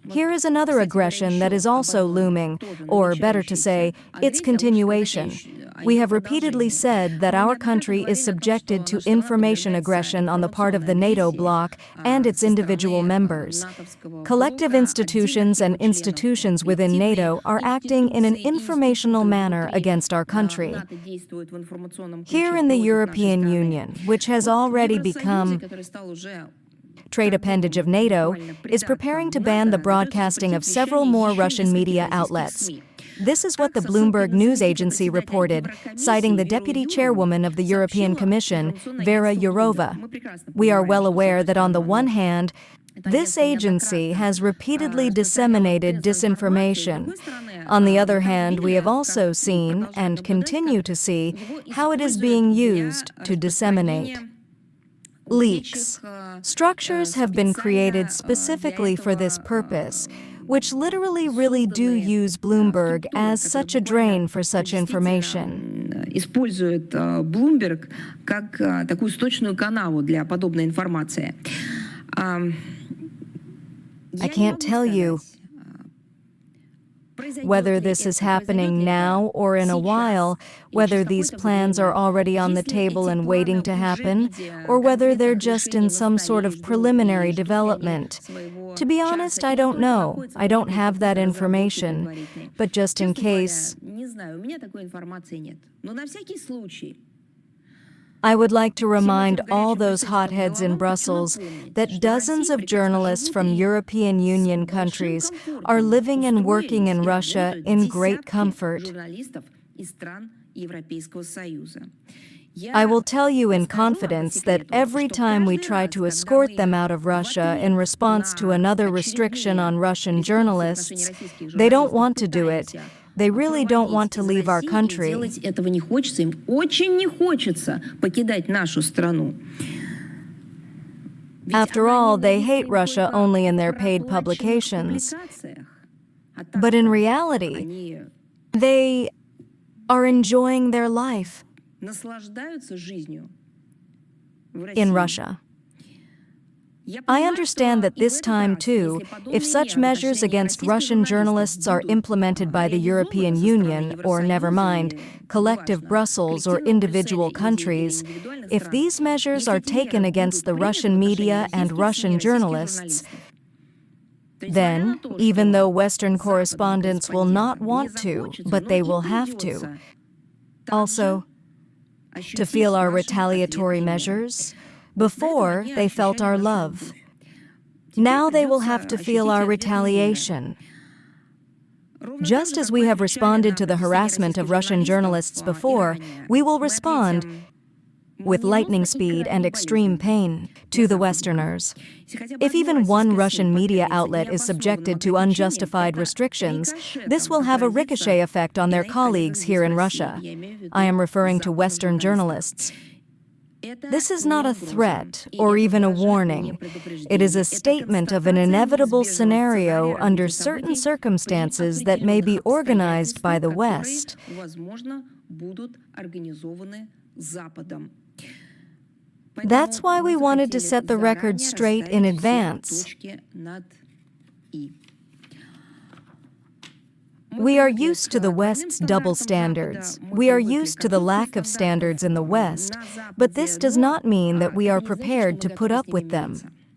Here is another aggression that is also looming, or better to say, its continuation. We have repeatedly said that our country is subjected to information aggression on the part of the NATO bloc and its individual members. Collective institutions and institutions within NATO are acting in an informational manner against our country. Here in the European Union, which has already become trade appendage of NATO, is preparing to ban the broadcasting of several more Russian media outlets. This is what the Bloomberg news agency reported, citing the deputy chairwoman of the European Commission, Vera Jourova. We are well aware that on the one hand, this agency has repeatedly disseminated disinformation. On the other hand, we have also seen, and continue to see, how it is being used to disseminate. Leaks. Structures have been created specifically for this purpose, which literally really do use Bloomberg as such a drain for such information. Использует Bloomberg как такую сточную канаву для подобной информации. I can't tell you whether this is happening now or in a while, whether these plans are already on the table and waiting to happen, or whether they're just in some sort of preliminary development. To be honest, I don't know. I don't have that information. But just in case, I would like to remind all those hotheads in Brussels that dozens of journalists from European Union countries are living and working in Russia in great comfort. I will tell you in confidence that every time we try to escort them out of Russia in response to another restriction on Russian journalists, they don't want to do it. They really don't want to leave our country. After all, they hate Russia only in their paid publications. But in reality, they are enjoying their life in Russia. I understand that this time, too, if such measures against Russian journalists are implemented by the European Union, or never mind, collective Brussels or individual countries, if these measures are taken against the Russian media and Russian journalists, then, even though Western correspondents will not want to, but they will have to, also, to feel our retaliatory measures. Before, they felt our love. Now they will have to feel our retaliation. Just as we have responded to the harassment of Russian journalists before, we will respond with lightning speed and extreme pain to the Westerners. If even one Russian media outlet is subjected to unjustified restrictions, this will have a ricochet effect on their colleagues here in Russia. I am referring to Western journalists. This is not a threat or even a warning. It is a statement of an inevitable scenario under certain circumstances that may be organized by the West. That's why we wanted to set the record straight in advance. We are used to the West's double standards. We are used to the lack of standards in the West, but this does not mean that we are prepared to put up with them.